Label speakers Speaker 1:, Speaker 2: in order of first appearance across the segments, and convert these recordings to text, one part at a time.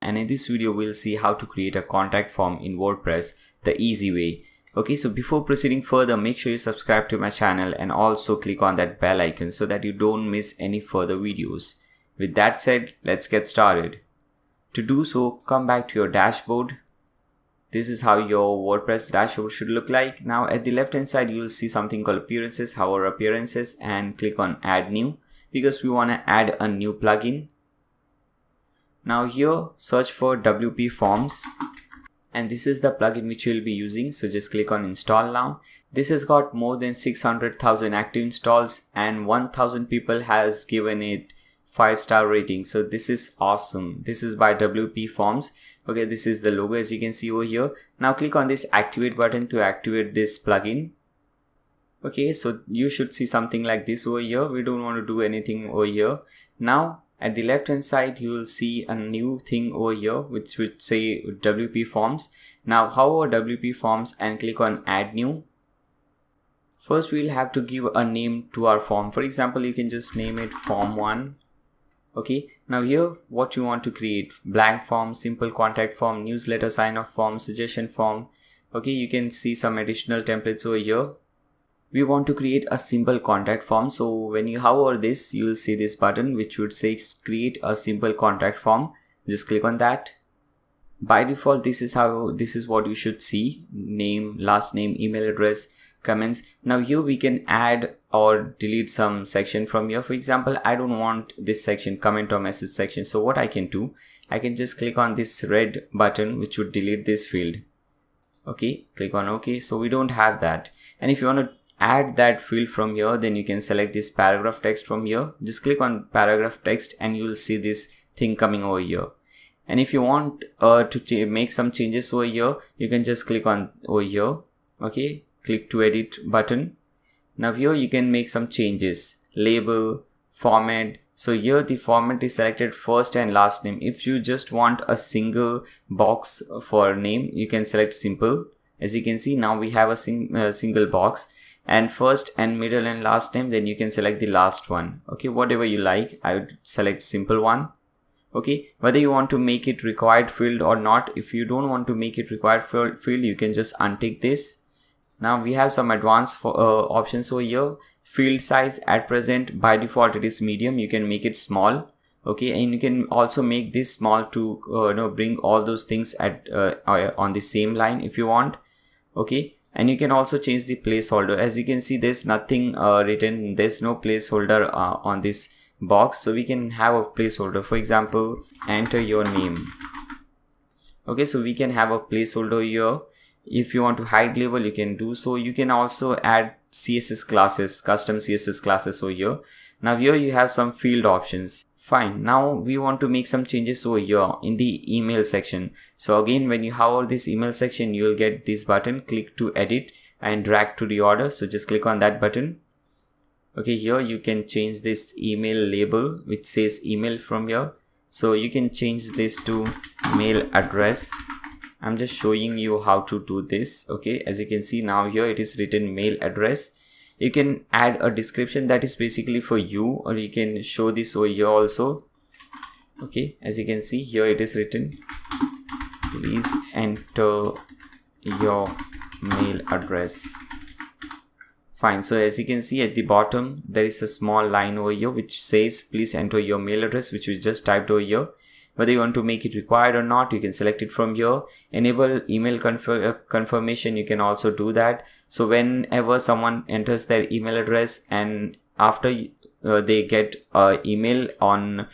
Speaker 1: And in this video we'll see how to create a contact form in WordPress the easy way. Okay, so before proceeding further, make sure you subscribe to my channel and also click on that bell icon so that you don't miss any further videos. With that said, let's get started. To do so, come back to your dashboard. This is how your WordPress dashboard should look like. Now at the left hand side you will see something called appearances, hover appearances, and click on add new because we want to add a new plugin. Now here search for WPForms, and this is the plugin which you will be using, so just click on install now. This has got more than 600,000 active installs and 1,000 people has given it 5-star rating, so this is awesome. This is by WPForms. Okay, this is the logo as you can see over here. Now click on this activate button to activate this plugin. Okay, so you should see something like this over here. We don't want to do anything over here. Now at the left hand side you will see a new thing over here which would say WPForms. Now hover WPForms and click on add new. First we will have to give a name to our form. For example, you can just name it form 1. Okay, now here what you want to create: blank form, simple contact form, newsletter sign up form, suggestion form. Okay, you can see some additional templates over here. We want to create a simple contact form, so when you hover this you will see this button which would say create a simple contact form. Just click on that. By default this is what you should see: name, last name, email address, comments. Now here we can add or delete some section from here. For example, I don't want this section, comment or message section, so what I can do, I can just click on this red button which would delete this field. Okay, click on OK. So we don't have that, and if you want to add that field from here, then you can select this paragraph text from here. Just click on paragraph text and you will see this thing coming over here. And if you want to make some changes over here, you can just click on over here. Okay, click to edit button. Now here you can make some changes: label, format. So here the format is selected first and last name. If you just want a single box for name, you can select simple. As you can see, now we have a single box, and first and middle and last name, then you can select the last one. Okay, whatever you like. I would select simple one. Okay, whether you want to make it required field or not. If you don't want to make it required field, you can just untick this. Now we have some advanced options over here. Field size at present by default it is medium. You can make it small. Okay, and you can also make this small to bring all those things at on the same line if you want. Okay, and you can also change the placeholder. As you can see, there's nothing written, there's no placeholder on this box, so we can have a placeholder. For example, enter your name. Okay, so we can have a placeholder here. If you want to hide label, you can do so. You can also add CSS classes, custom CSS classes over here. Now here you have some field options. Fine, now we want to make some changes over here in the email section. So again, when you hover this email section, you will get this button, click to edit and drag to the order. So just click on that button. Okay, here you can change this email label which says email from here. So you can change this to mail address. I'm just showing you how to do this. Okay, as you can see, now here it is written mail address. You can add a description that is basically for you, or you can show this over here also. Okay, as you can see here it is written, please enter your mail address. Fine, so as you can see at the bottom there is a small line over here which says please enter your mail address, which we just typed over here. Whether you want to make it required or not, you can select it from here. Enable email confirmation, you can also do that. So whenever someone enters their email address and after they get a mail on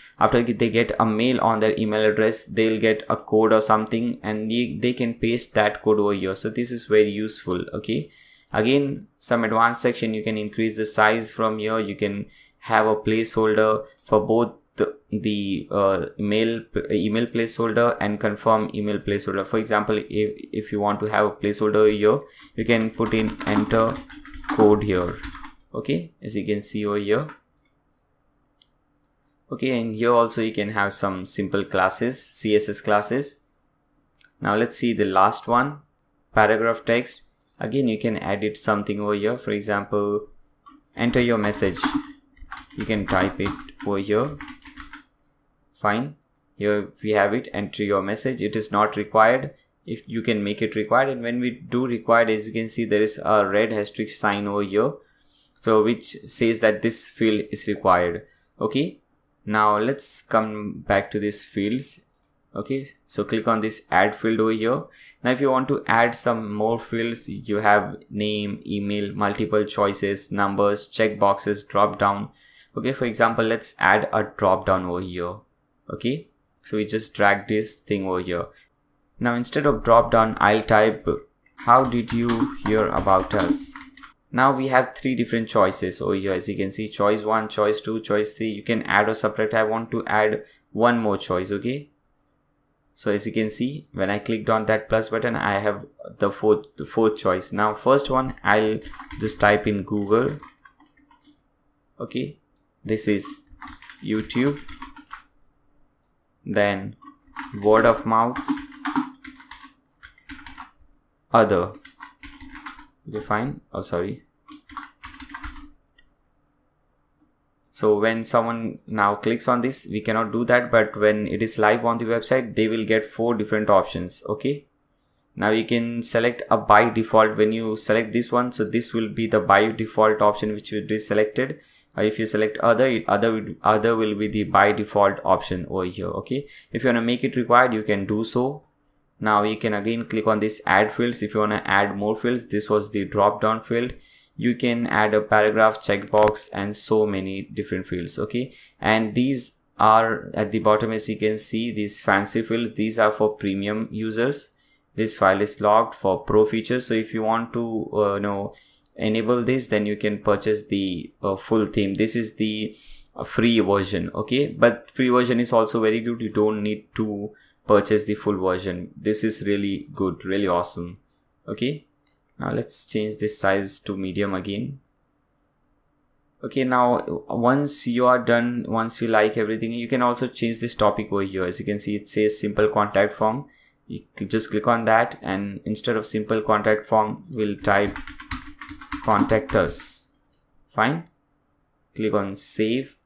Speaker 1: their email address, they'll get a code or something, and they can paste that code over here. So this is very useful. Okay, again, some advanced section, you can increase the size from here. You can have a placeholder for both the email placeholder and confirm email placeholder. For example, if you want to have a placeholder here, you can put in enter code here. Okay, as you can see over here. Okay, and here also you can have some simple classes, CSS classes. Now let's see the last one, paragraph text. Again, you can edit something over here. For example, enter your message. You can type it over here. Fine. Here we have it, enter your message. It is not required. If you can make it required, and when we do required, as you can see, there is a red asterisk sign over here, so which says that this field is required. Okay, now let's come back to these fields. Okay, so click on this add field over here. Now if you want to add some more fields, you have name, email, multiple choices, numbers, check boxes, drop down. Okay, for example, let's add a drop down over here. Okay, so we just drag this thing over here. Now instead of drop down, I'll type, how did you hear about us? Now we have three different choices over here. As you can see, choice 1, choice 2, choice 3. You can add or subtract. I want to add one more choice. Okay, so as you can see, when I clicked on that plus button, I have the fourth choice. Now first one, I'll just type in Google. Okay, this is YouTube, then word of mouth, other. Okay, fine. Oh, sorry. So when someone now clicks on this, we cannot do that, but when it is live on the website, they will get 4 different options. Okay, now you can select a by default. When you select this one, so this will be the by default option which will be selected. If you select other will be the by default option over here. Okay, if you want to make it required, you can do so. Now you can again click on this add fields. If you want to add more fields, this was the drop down field. You can add a paragraph, checkbox, and so many different fields. Okay, and these are at the bottom, as you can see, these fancy fields. These are for premium users. This file is locked for pro features. So if you want to enable this, then you can purchase the full theme. This is the free version. Okay, but free version is also very good. You don't need to purchase the full version. This is really good, really awesome. Okay, now let's change this size to medium again. Okay, now once you are done, once you like everything, you can also change this topic over here. As you can see, it says simple contact form. You just click on that, and instead of simple contact form, we'll type contact us. Fine, click on save.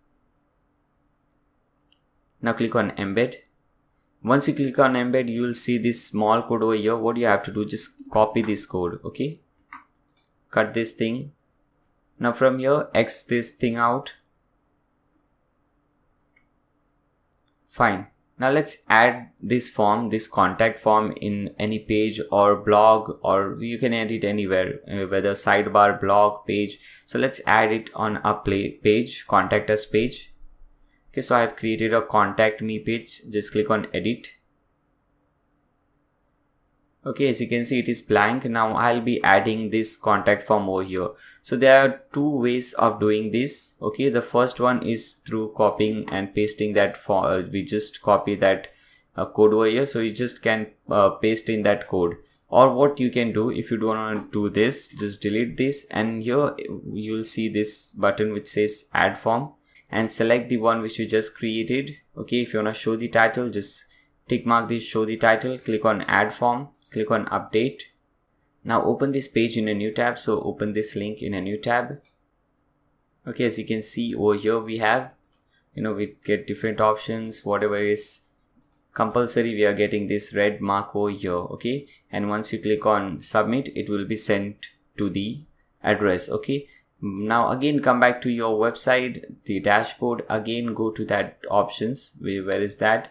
Speaker 1: Now click on embed. Once you click on embed, you will see this small code over here. What you have to do, just copy this code. Okay, cut this thing. Now from here, X this thing out. Fine. Now let's add this form, this contact form, in any page or blog, or you can add it anywhere, whether sidebar, blog, page. So let's add it on a page, contact us page. Okay, so I have created a contact me page. Just click on edit. Okay, as you can see, it is blank. Now I'll be adding this contact form over here. So there are 2 ways of doing this. Okay, the first one is through copying and pasting that form. We just copy that code over here. So you just can paste in that code. Or what you can do, if you don't want to do this, just delete this, and here you'll see this button which says add form, and select the one which we just created. Okay, if you want to show the title, just tick mark this show the title, click on add form, click on update. Now open this page in a new tab. So open this link in a new tab. Okay, as you can see over here, we have, we get different options. Whatever is compulsory, we are getting this red mark over here. Okay, and once you click on submit, it will be sent to the address. Okay, now again come back to your website, the dashboard. Again go to that options. Where is that?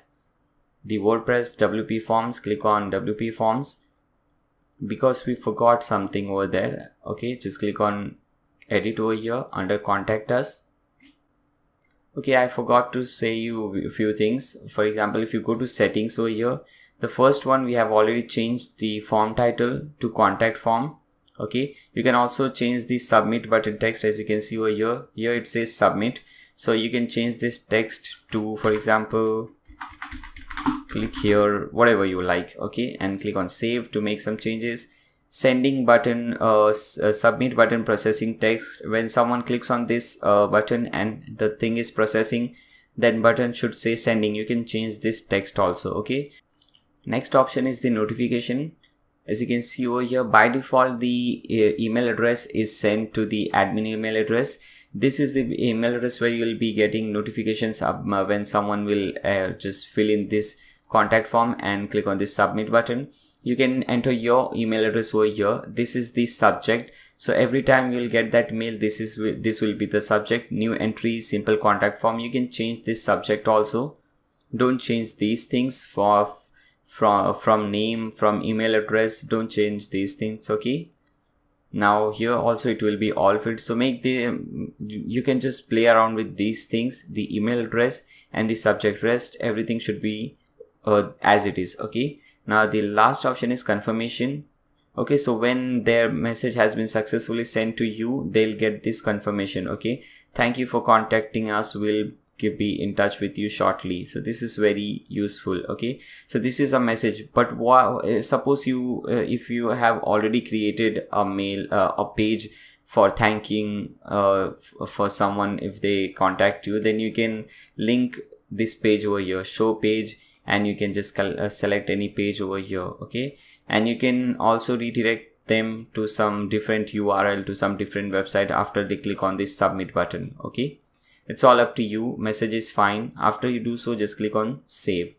Speaker 1: The WordPress WPForms. Click on WPForms, because we forgot something over there. Okay, just click on edit over here under contact us. Okay, I forgot to say you a few things. For example, if you go to settings over here, the first one, we have already changed the form title to contact form. Okay, you can also change the submit button text. As you can see over here it says submit. So you can change this text to, for example, click here, whatever you like. Okay, and click on save to make some changes. Sending button, submit button processing text. When someone clicks on this button and the thing is processing, that button should say sending. You can change this text also. Okay, next option is the notification. As you can see over here, by default the email address is sent to the admin email address. this is the email address where you will be getting notifications when someone will just fill in this contact form and click on this submit button. You can enter your email address over here. This is the subject. So every time you'll get that mail, this will be the subject. New entry, simple contact form. You can change this subject also. Don't change these things from name, from email address. Don't change these things. Okay. Now here also it will be all fit. So you can just play around with these things. The email address and the subject, rest everything should be as it is. Okay. Now the last option is confirmation. Okay, so when their message has been successfully sent to you, they'll get this confirmation. Okay, thank you for contacting us, we'll be in touch with you shortly. So this is very useful. Okay, so this is a message. But suppose you if you have already created a mail a page for thanking for someone if they contact you, then you can link this page over here, show page, and you can just select any page over here. Okay, and you can also redirect them to some different URL, to some different website after they click on this submit button. Okay, it's all up to you. Message is fine. After you do so, just click on save.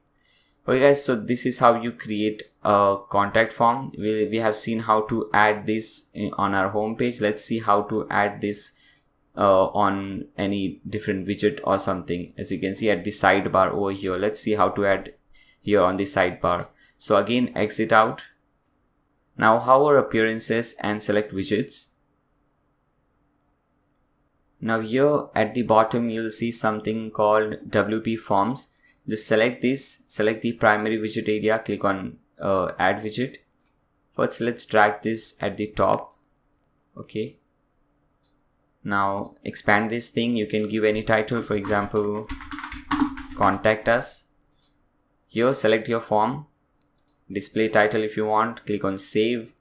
Speaker 1: Okay guys, so this is how you create a contact form. We have seen how to add this on our home page. Let's see how to add this on any different widget or something. As you can see at the sidebar over here, let's see how to add here on the sidebar. So again, exit out. Now hover appearances and select widgets. Now here at the bottom you'll see something called WPForms. Just select this, select the primary widget area, click on add widget. First let's drag this at the top. Okay, now expand this thing. You can give any title, for example contact us. Here select your form, display title if you want, click on save.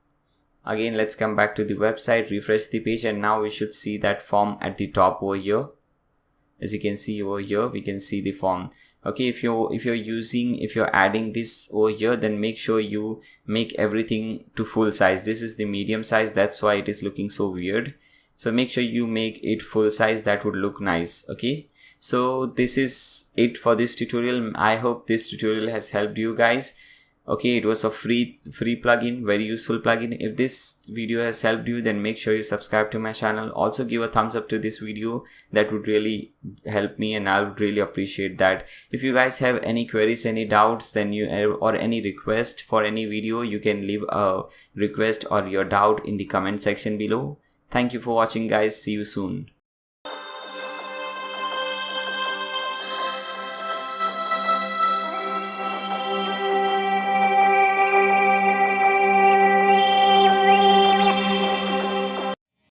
Speaker 1: Again let's come back to the website, refresh the page, and now we should see that form at the top over here. As you can see over here, we can see the form. Okay, if you're adding this over here, then make sure you make everything to full size. This is the medium size, that's why it is looking so weird. So make sure you make it full size, that would look nice. Okay, so this is it for this tutorial. I hope this tutorial has helped you guys. Okay, it was a free plugin, very useful plugin. If this video has helped you, then make sure you subscribe to my channel. Also give a thumbs up to this video, that would really help me and I would really appreciate that. If you guys have any queries, any doubts, then or any request for any video, you can leave a request or your doubt in the comment section below. Thank you for watching guys, see you soon.